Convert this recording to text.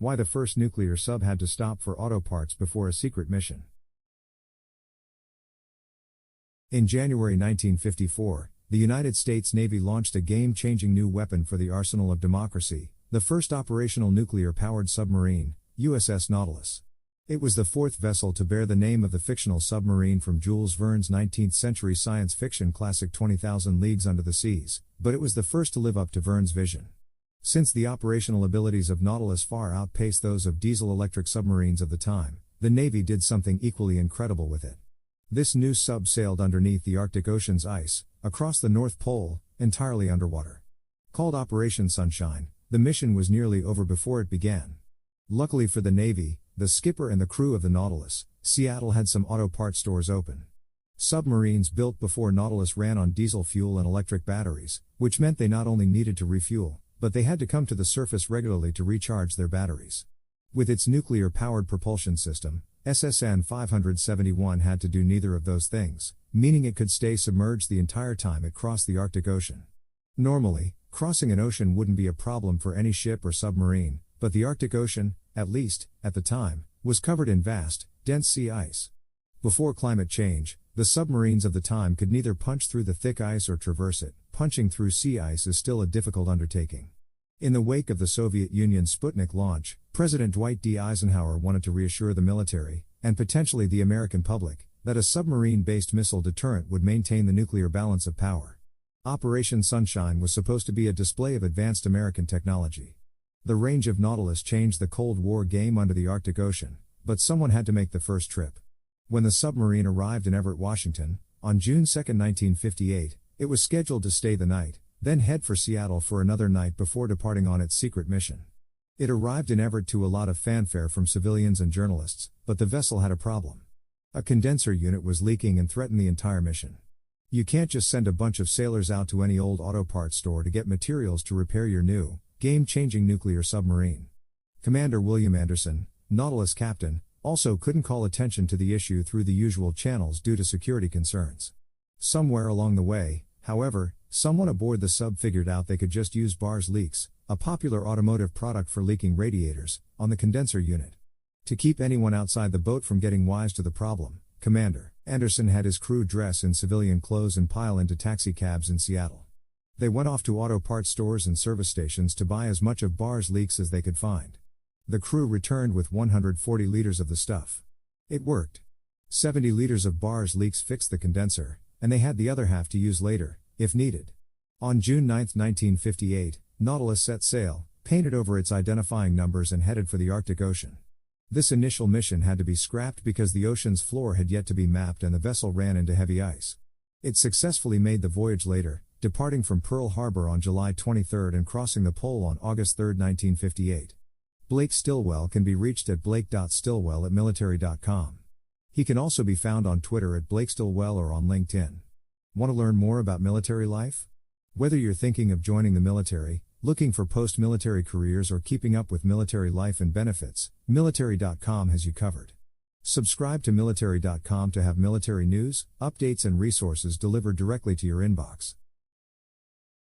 Why the first nuclear sub had to stop for auto parts before a secret mission. In January 1954, the United States Navy launched a game-changing new weapon for the arsenal of democracy, the first operational nuclear-powered submarine, USS Nautilus. It was the fourth vessel to bear the name of the fictional submarine from Jules Verne's 19th-century science fiction classic 20,000 Leagues Under the Seas, but it was the first to live up to Verne's vision. Since the operational abilities of Nautilus far outpaced those of diesel-electric submarines of the time, the Navy did something equally incredible with it. This new sub sailed underneath the Arctic Ocean's ice, across the North Pole, entirely underwater. Called Operation Sunshine, the mission was nearly over before it began. Luckily for the Navy, the skipper and the crew of the Nautilus, Seattle had some auto parts stores open. Submarines built before Nautilus ran on diesel fuel and electric batteries, which meant they not only needed to refuel, but they had to come to the surface regularly to recharge their batteries. With its nuclear-powered propulsion system, SSN 571 had to do neither of those things, meaning it could stay submerged the entire time it crossed the Arctic Ocean. Normally, crossing an ocean wouldn't be a problem for any ship or submarine, but the Arctic Ocean, at least, at the time, was covered in vast, dense sea ice. Before climate change, the submarines of the time could neither punch through the thick ice or traverse it. Punching through sea ice is still a difficult undertaking. In the wake of the Soviet Union's Sputnik launch, President Dwight D. Eisenhower wanted to reassure the military, and potentially the American public, that a submarine-based missile deterrent would maintain the nuclear balance of power. Operation Sunshine was supposed to be a display of advanced American technology. The range of Nautilus changed the Cold War game under the Arctic Ocean, but someone had to make the first trip. When the submarine arrived in Everett, Washington, on June 2, 1958, it was scheduled to stay the night, then head for Seattle for another night before departing on its secret mission. It arrived in Everett to a lot of fanfare from civilians and journalists, but the vessel had a problem. A condenser unit was leaking and threatened the entire mission. You can't just send a bunch of sailors out to any old auto parts store to get materials to repair your new, game-changing nuclear submarine. Commander William Anderson, Nautilus captain, also couldn't call attention to the issue through the usual channels due to security concerns. Somewhere along the way, however, someone aboard the sub figured out they could just use BARS leaks, a popular automotive product for leaking radiators, on the condenser unit. To keep anyone outside the boat from getting wise to the problem, Commander Anderson had his crew dress in civilian clothes and pile into taxicabs in Seattle. They went off to auto parts stores and service stations to buy as much of BARS leaks as they could find. The crew returned with 140 liters of the stuff. It worked. 70 liters of BARS leaks fixed the condenser, and they had the other half to use later, if needed. On June 9, 1958, Nautilus set sail, painted over its identifying numbers and headed for the Arctic Ocean. This initial mission had to be scrapped because the ocean's floor had yet to be mapped and the vessel ran into heavy ice. It successfully made the voyage later, departing from Pearl Harbor on July 23 and crossing the pole on August 3, 1958. Blake Stillwell can be reached at blake.stillwell@military.com. He can also be found on Twitter at Blake Stillwell or on LinkedIn. Want to learn more about military life? Whether you're thinking of joining the military, looking for post-military careers or keeping up with military life and benefits, military.com has you covered. Subscribe to military.com to have military news, updates and resources delivered directly to your inbox.